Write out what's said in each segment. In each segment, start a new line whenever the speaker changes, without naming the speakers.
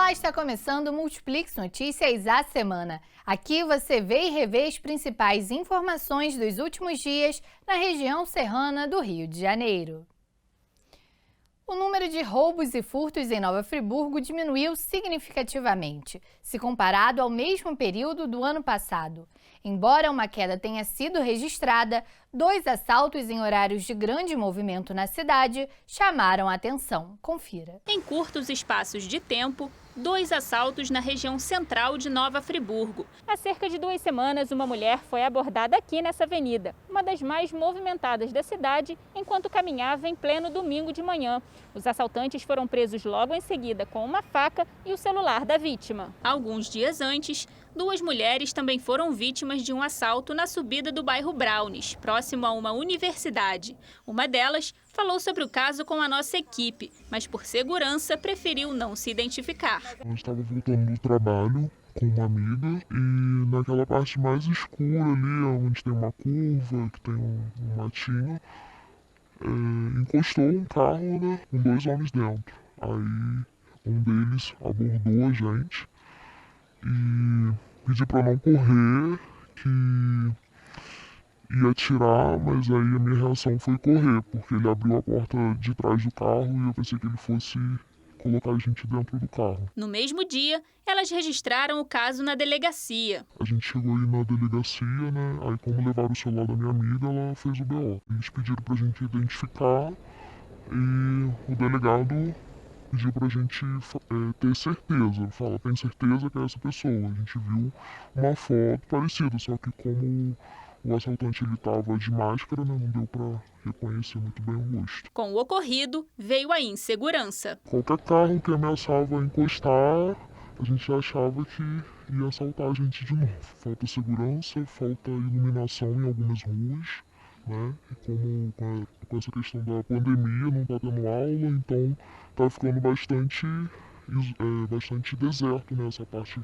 Olá, está começando o Multiplix Notícias à Semana. Aqui você vê e revê as principais informações dos últimos dias na região serrana do Rio de Janeiro. O número de roubos e furtos em Nova Friburgo diminuiu significativamente, se comparado ao mesmo período do ano passado. Embora uma queda tenha sido registrada, 2 assaltos em horários de grande movimento na cidade chamaram a atenção. Confira.
Em curtos espaços de tempo, 2 assaltos na região central de Nova Friburgo. Há cerca de 2 semanas, uma mulher foi abordada aqui nessa avenida, uma das mais movimentadas da cidade, enquanto caminhava em pleno domingo de manhã. Os assaltantes foram presos logo em seguida com uma faca e o celular da vítima. Alguns dias antes, 2 mulheres também foram vítimas de um assalto na subida do bairro Brownies, próximo a uma universidade. Uma delas falou sobre o caso com a nossa equipe, mas por segurança preferiu não se identificar.
Eu estava voltando do trabalho com uma amiga e naquela parte mais escura ali, onde tem uma curva, que tem um matinho, encostou um carro, né, com 2 homens dentro. Aí um deles abordou a gente e pediu para não correr, que ia atirar, mas aí a minha reação foi correr, porque ele abriu a porta de trás do carro e eu pensei que ele fosse colocar a gente dentro do carro.
No mesmo dia, elas registraram o caso na delegacia.
A gente chegou aí na delegacia, né? Aí como levaram o celular da minha amiga, ela fez o BO. Eles pediram pra gente identificar e o delegado pediu pra gente ter certeza. Fala, tem certeza que é essa pessoa. A gente viu uma foto parecida, só que como o assaltante ele estava de máscara, né? Não deu para reconhecer muito bem o rosto.
Com o ocorrido, veio a insegurança.
Qualquer carro que ameaçava encostar, a gente achava que ia assaltar a gente de novo. Falta segurança, falta iluminação em algumas ruas, né? E como com essa questão da pandemia não está tendo aula, então está ficando bastante deserto nessa parte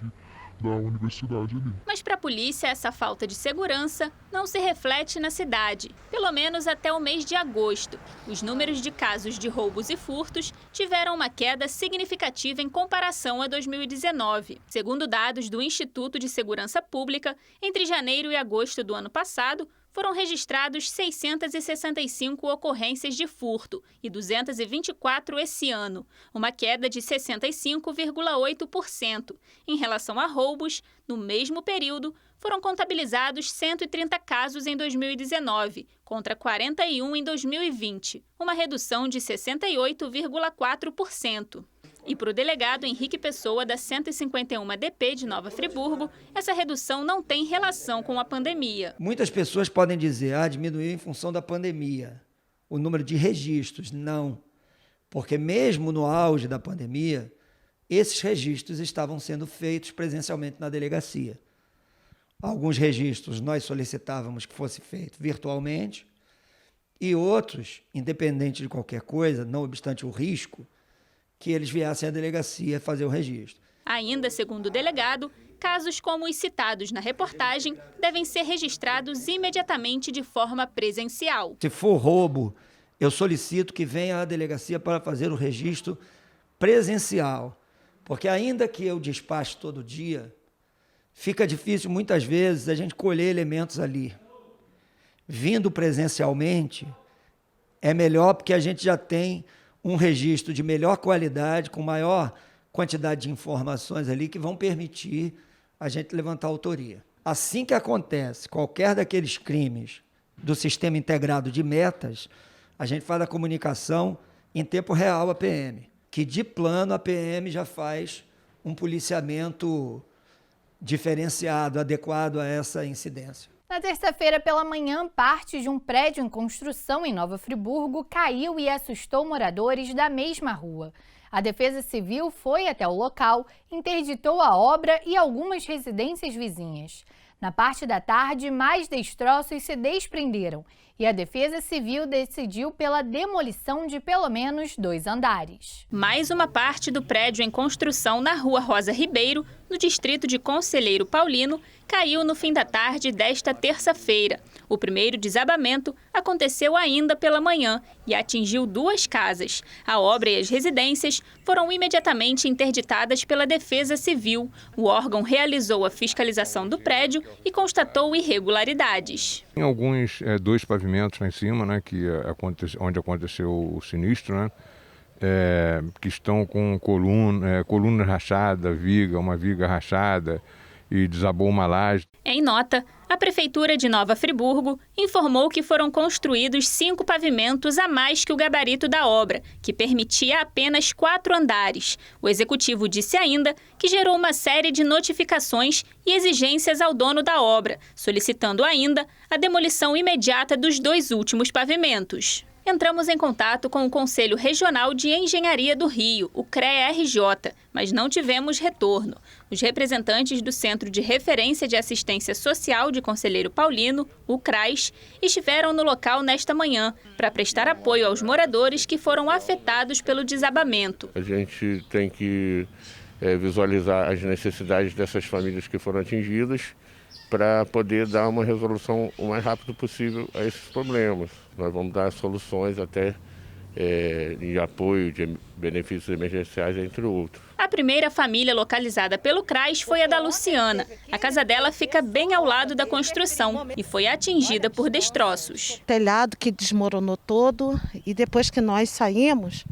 da universidade ali.
Mas para a polícia, essa falta de segurança não se reflete na cidade, pelo menos até o mês de agosto. Os números de casos de roubos e furtos tiveram uma queda significativa em comparação a 2019. Segundo dados do Instituto de Segurança Pública, entre janeiro e agosto do ano passado, foram registrados 665 ocorrências de furto e 224 esse ano, uma queda de 65,8%. Em relação a roubos, no mesmo período, foram contabilizados 130 casos em 2019, contra 41 em 2020, uma redução de 68,4%. E para o delegado Henrique Pessoa, da 151 DP de Nova Friburgo, essa redução não tem relação com a pandemia.
Muitas pessoas podem dizer, diminuiu em função da pandemia. O número de registros, não. Porque mesmo no auge da pandemia, esses registros estavam sendo feitos presencialmente na delegacia. Alguns registros nós solicitávamos que fosse feito virtualmente e outros, independente de qualquer coisa, não obstante o risco, que eles viessem à delegacia fazer o registro.
Ainda segundo o delegado, casos como os citados na reportagem devem ser registrados imediatamente de forma presencial.
Se for roubo, eu solicito que venha à delegacia para fazer o registro presencial, porque ainda que eu despache todo dia, fica difícil muitas vezes a gente colher elementos ali. Vindo presencialmente, é melhor porque a gente já tem um registro de melhor qualidade, com maior quantidade de informações ali que vão permitir a gente levantar a autoria. Assim que acontece qualquer daqueles crimes do sistema integrado de metas, a gente faz a comunicação em tempo real à PM, que de plano a PM já faz um policiamento diferenciado, adequado a essa incidência.
Na terça-feira pela manhã, parte de um prédio em construção em Nova Friburgo caiu e assustou moradores da mesma rua. A Defesa Civil foi até o local, interditou a obra e algumas residências vizinhas. Na parte da tarde, mais destroços se desprenderam e a Defesa Civil decidiu pela demolição de pelo menos 2 andares.
Mais uma parte do prédio em construção na Rua Rosa Ribeiro, no distrito de Conselheiro Paulino, caiu no fim da tarde desta terça-feira. O primeiro desabamento aconteceu ainda pela manhã e atingiu 2 casas. A obra e as residências foram imediatamente interditadas pela Defesa Civil. O órgão realizou a fiscalização do prédio e constatou irregularidades.
Tem alguns 2 pavimentos lá em cima, né, onde aconteceu o sinistro, né, que estão com coluna rachada, uma viga rachada e desabou uma laje.
Em nota, a Prefeitura de Nova Friburgo informou que foram construídos 5 pavimentos a mais que o gabarito da obra, que permitia apenas 4 andares. O executivo disse ainda que gerou uma série de notificações e exigências ao dono da obra, solicitando ainda a demolição imediata dos 2 últimos pavimentos. Entramos em contato com o Conselho Regional de Engenharia do Rio, o CREA-RJ, mas não tivemos retorno. Os representantes do Centro de Referência de Assistência Social de Conselheiro Paulino, o CRAS, estiveram no local nesta manhã para prestar apoio aos moradores que foram afetados pelo desabamento.
A gente tem que visualizar as necessidades dessas famílias que foram atingidas para poder dar uma resolução o mais rápido possível a esses problemas. Nós vamos dar soluções até de apoio de benefícios emergenciais, entre outros.
A primeira família localizada pelo CRAS foi a da Luciana. A casa dela fica bem ao lado da construção e foi atingida por destroços.
Telhado que desmoronou todo e depois que nós saímos,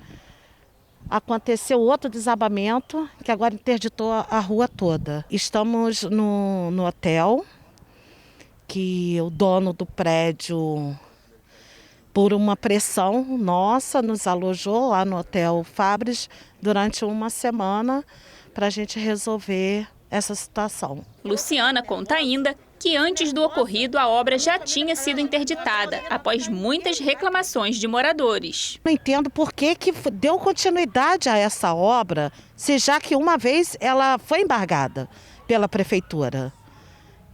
aconteceu outro desabamento que agora interditou a rua toda. Estamos no hotel, que o dono do prédio, por uma pressão nossa, nos alojou lá no Hotel Fabris durante uma semana para a gente resolver essa situação.
Luciana conta ainda que antes do ocorrido a obra já tinha sido interditada, após muitas reclamações de moradores.
Não entendo por que deu continuidade a essa obra, se já que uma vez ela foi embargada pela prefeitura.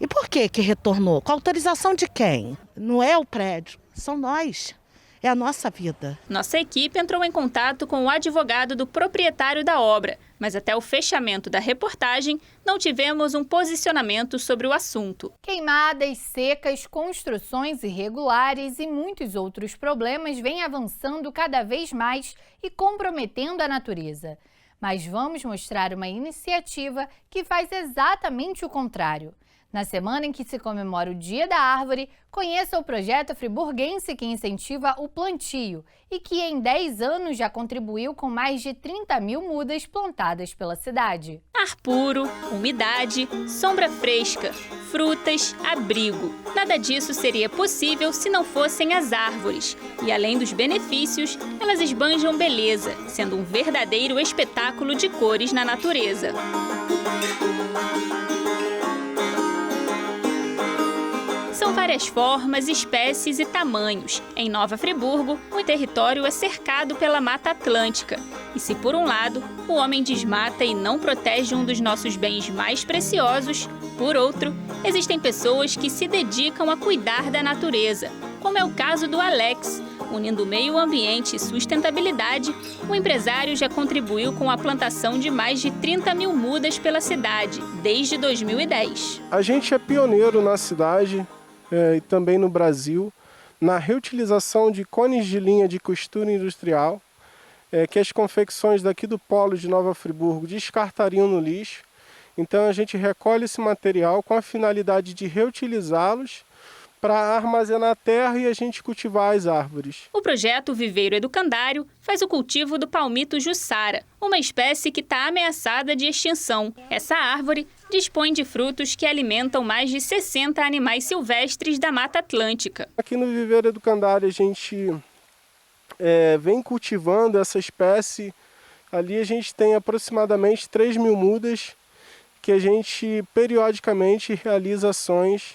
E por que retornou? Com autorização de quem? Não é o prédio, são nós. É a nossa vida.
Nossa equipe entrou em contato com o advogado do proprietário da obra, mas até o fechamento da reportagem não tivemos um posicionamento sobre o assunto.
Queimadas, secas, construções irregulares e muitos outros problemas vêm avançando cada vez mais e comprometendo a natureza. Mas vamos mostrar uma iniciativa que faz exatamente o contrário. Na semana em que se comemora o Dia da Árvore, conheça o projeto friburguense que incentiva o plantio e que em 10 anos já contribuiu com mais de 30 mil mudas plantadas pela cidade.
Ar puro, umidade, sombra fresca, frutas, abrigo. Nada disso seria possível se não fossem as árvores. E além dos benefícios, elas esbanjam beleza, sendo um verdadeiro espetáculo de cores na natureza. São várias formas, espécies e tamanhos. Em Nova Friburgo, o território é cercado pela Mata Atlântica. E se por um lado, o homem desmata e não protege um dos nossos bens mais preciosos, por outro, existem pessoas que se dedicam a cuidar da natureza, como é o caso do Alex. Unindo meio ambiente e sustentabilidade, o empresário já contribuiu com a plantação de mais de 30 mil mudas pela cidade, desde 2010.
A gente é pioneiro na cidade e também no Brasil, na reutilização de cones de linha de costura industrial, que as confecções daqui do polo de Nova Friburgo descartariam no lixo. Então a gente recolhe esse material com a finalidade de reutilizá-los para armazenar a terra e a gente cultivar as árvores.
O projeto Viveiro Educandário faz o cultivo do palmito jussara, uma espécie que está ameaçada de extinção. Essa árvore dispõe de frutos que alimentam mais de 60 animais silvestres da Mata Atlântica.
Aqui no Viveiro Educandário a gente vem cultivando essa espécie. Ali a gente tem aproximadamente 3 mil mudas que a gente periodicamente realiza ações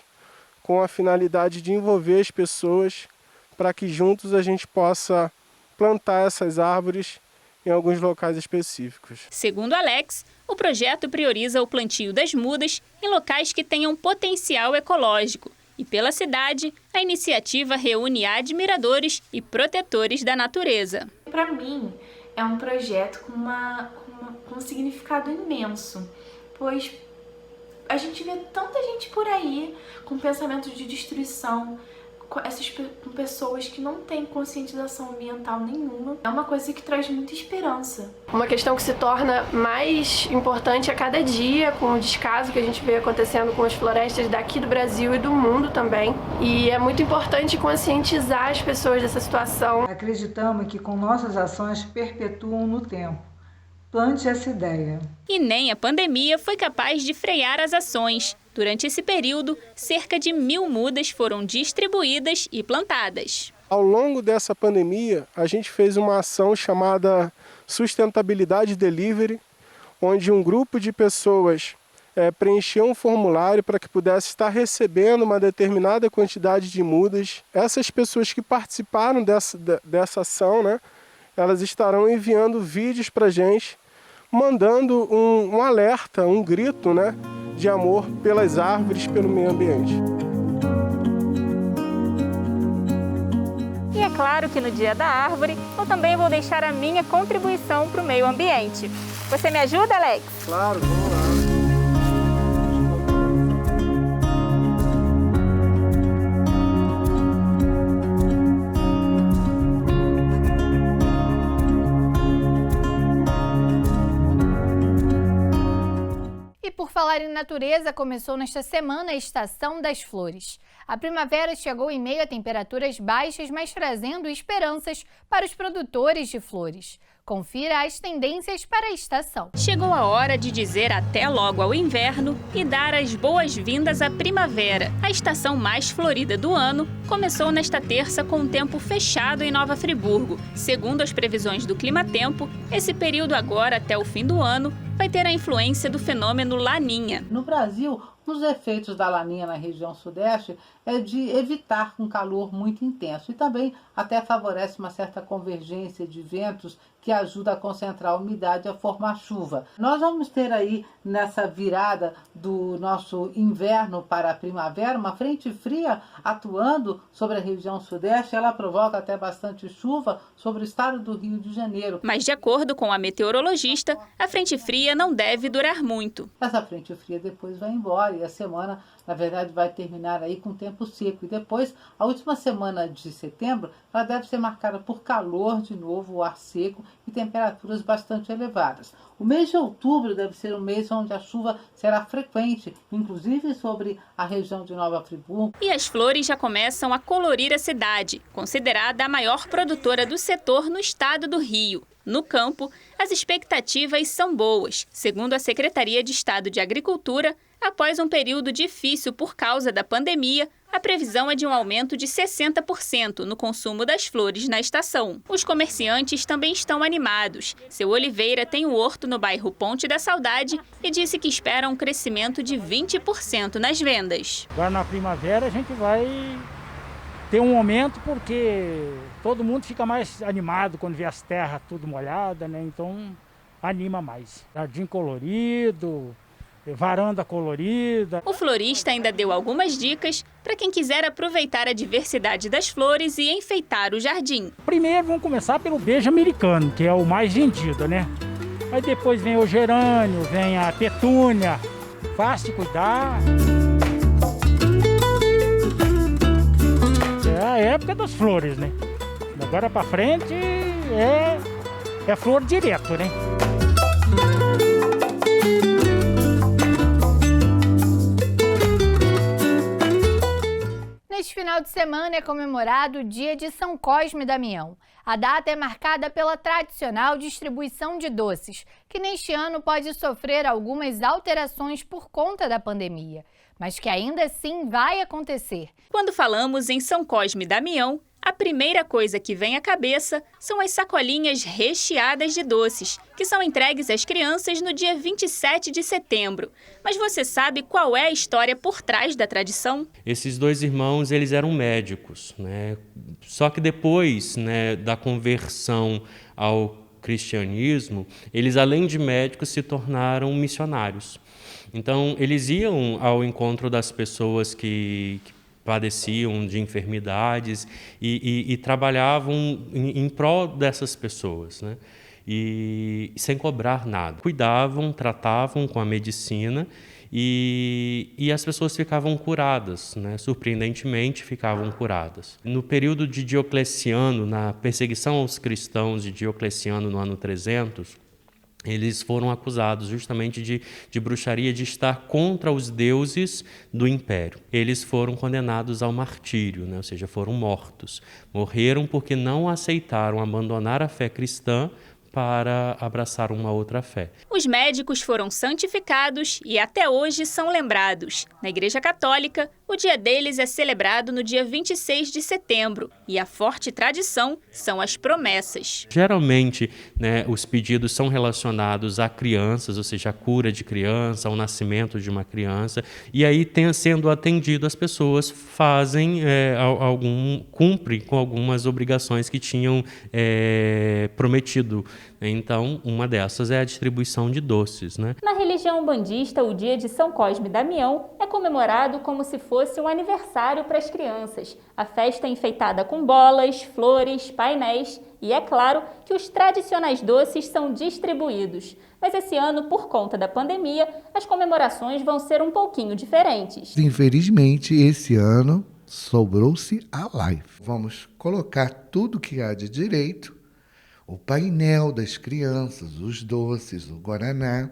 com a finalidade de envolver as pessoas para que juntos a gente possa plantar essas árvores em alguns locais específicos.
Segundo Alex, o projeto prioriza o plantio das mudas em locais que tenham potencial ecológico E pela cidade, a iniciativa reúne admiradores e protetores da natureza.
Para mim, é um projeto com um significado imenso, pois a gente vê tanta gente por aí com pensamentos de destruição, com pessoas que não têm conscientização ambiental nenhuma. É uma coisa que traz muita esperança.
Uma questão que se torna mais importante a cada dia, com o descaso que a gente vê acontecendo com as florestas daqui do Brasil e do mundo também. E é muito importante conscientizar as pessoas dessa situação.
Acreditamos que com nossas ações perpetuam no tempo. Plante essa ideia.
E nem a pandemia foi capaz de frear as ações. Durante esse período, cerca de 1.000 mudas foram distribuídas e plantadas.
Ao longo dessa pandemia, a gente fez uma ação chamada Sustentabilidade Delivery, onde um grupo de pessoas preencheu um formulário para que pudesse estar recebendo uma determinada quantidade de mudas. Essas pessoas que participaram dessa ação, né, elas estarão enviando vídeos para a gente, mandando um alerta, um grito, né, de amor pelas árvores, pelo meio ambiente.
E é claro que no Dia da Árvore, eu também vou deixar a minha contribuição para o meio ambiente. Você me ajuda, Alex?
Claro, vamos lá.
Por falar em natureza, começou nesta semana a Estação das Flores. A primavera chegou em meio a temperaturas baixas, mas trazendo esperanças para os produtores de flores. Confira as tendências para a estação.
Chegou a hora de dizer até logo ao inverno e dar as boas-vindas à primavera. A estação mais florida do ano começou nesta terça com o tempo fechado em Nova Friburgo. Segundo as previsões do Climatempo, esse período agora até o fim do ano vai ter a influência do fenômeno Laninha.
No Brasil, um dos efeitos da Laninha na região sudeste é de evitar um calor muito intenso e também até favorece uma certa convergência de ventos que ajuda a concentrar a umidade e a formar chuva. Nós vamos ter aí, nessa virada do nosso inverno para a primavera, uma frente fria atuando sobre a região sudeste. Ela provoca até bastante chuva sobre o estado do Rio de Janeiro.
Mas, de acordo com a meteorologista, a frente fria não deve durar muito.
Essa frente fria depois vai embora e a semana, na verdade, vai terminar aí com tempo seco. E depois, a última semana de setembro, ela deve ser marcada por calor de novo, o ar seco e temperaturas bastante elevadas. O mês de outubro deve ser um mês onde a chuva será frequente, inclusive sobre a região de Nova Friburgo.
E as flores já começam a colorir a cidade, considerada a maior produtora do setor no estado do Rio. No campo, as expectativas são boas. Segundo a Secretaria de Estado de Agricultura, após um período difícil por causa da pandemia, a previsão é de um aumento de 60% no consumo das flores na estação. Os comerciantes também estão animados. Seu Oliveira tem um horto no bairro Ponte da Saudade e disse que espera um crescimento de 20% nas vendas.
Agora na primavera a gente vai ter um aumento porque todo mundo fica mais animado quando vê as terras tudo molhadas, né? Então anima mais. Jardim colorido, varanda colorida.
O florista ainda deu algumas dicas para quem quiser aproveitar a diversidade das flores e enfeitar o jardim.
Primeiro vamos começar pelo beijo americano, que é o mais vendido, né? Aí depois vem o gerânio, vem a petúnia, fácil de cuidar. É a época das flores, né? Agora para frente é flor direto, né?
Neste final de semana é comemorado o Dia de São Cosme e Damião. A data é marcada pela tradicional distribuição de doces, que neste ano pode sofrer algumas alterações por conta da pandemia, mas que ainda assim vai acontecer.
Quando falamos em São Cosme e Damião, a primeira coisa que vem à cabeça são as sacolinhas recheadas de doces, que são entregues às crianças no dia 27 de setembro. Mas você sabe qual é a história por trás da tradição?
Esses dois irmãos, eles eram médicos, né? Só que depois, né, da conversão ao cristianismo, eles, além de médicos, se tornaram missionários. Então, eles iam ao encontro das pessoas que padeciam de enfermidades e trabalhavam em prol dessas pessoas, né? E sem cobrar nada. Cuidavam, tratavam com a medicina e as pessoas ficavam curadas, né? Surpreendentemente ficavam curadas. No período de Diocleciano, na perseguição aos cristãos de Diocleciano no ano 300, eles foram acusados justamente de bruxaria, de estar contra os deuses do império. Eles foram condenados ao martírio, né? Ou seja, foram mortos. Morreram porque não aceitaram abandonar a fé cristã para abraçar uma outra fé.
Os médicos foram santificados e até hoje são lembrados. Na Igreja Católica, o dia deles é celebrado no dia 26 de setembro e a forte tradição são as promessas.
Geralmente, né, os pedidos são relacionados a crianças, ou seja, a cura de criança, ao nascimento de uma criança, e aí, sendo atendido, as pessoas fazem cumprem com algumas obrigações que tinham prometido. Então, uma dessas é a distribuição de doces, né?
Na religião umbandista, o dia de São Cosme e Damião é comemorado como se fosse um aniversário para as crianças. A festa é enfeitada com bolas, flores, painéis e é claro que os tradicionais doces são distribuídos. Mas esse ano, por conta da pandemia, as comemorações vão ser um pouquinho diferentes.
Infelizmente, esse ano sobrou-se a live. Vamos colocar tudo que há de direito, o painel das crianças, os doces, o guaraná.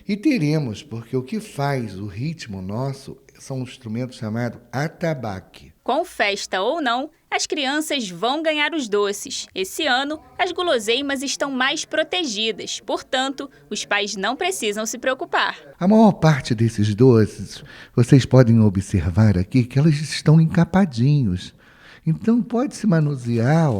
E teremos, porque o que faz o ritmo nosso são um instrumento chamado atabaque.
Com festa ou não, as crianças vão ganhar os doces. Esse ano, as guloseimas estão mais protegidas, portanto, os pais não precisam se preocupar.
A maior parte desses doces, vocês podem observar aqui que eles estão encapadinhos. Então pode-se manusear,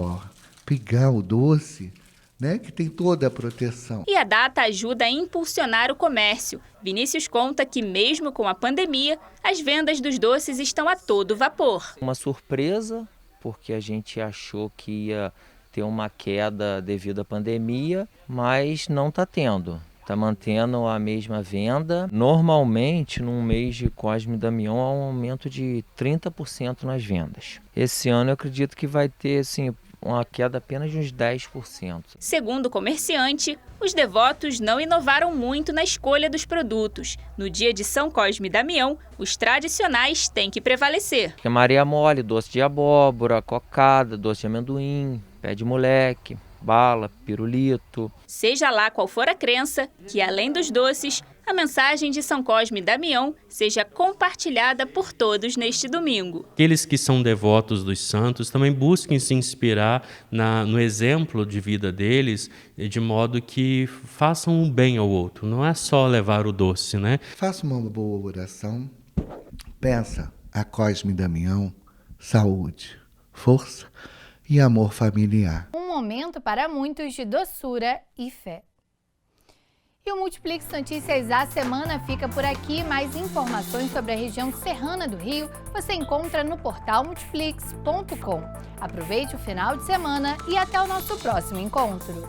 pegar o doce, né, que tem toda a proteção.
E a data ajuda a impulsionar o comércio. Vinícius conta que mesmo com a pandemia, as vendas dos doces estão a todo vapor.
Uma surpresa, porque a gente achou que ia ter uma queda devido à pandemia, mas não está tendo. Está mantendo a mesma venda. Normalmente, num mês de Cosme e Damião, há um aumento de 30% nas vendas. Esse ano eu acredito que vai ter, assim, uma queda apenas de uns 10%.
Segundo o comerciante, os devotos não inovaram muito na escolha dos produtos. No dia de São Cosme e Damião, os tradicionais têm que prevalecer.
Maria mole, doce de abóbora, cocada, doce de amendoim, pé de moleque, bala, pirulito.
Seja lá qual for a crença, que além dos doces, a mensagem de São Cosme e Damião seja compartilhada por todos neste domingo.
Aqueles que são devotos dos santos também busquem se inspirar no exemplo de vida deles, de modo que façam um bem ao outro. Não é só levar o doce, né?
Faça uma boa oração, peça a Cosme e Damião saúde, força e amor familiar.
Um momento para muitos de doçura e fé. E o Multiplix Notícias da Semana fica por aqui. Mais informações sobre a região serrana do Rio você encontra no portal multiplix.com. Aproveite o final de semana e até o nosso próximo encontro.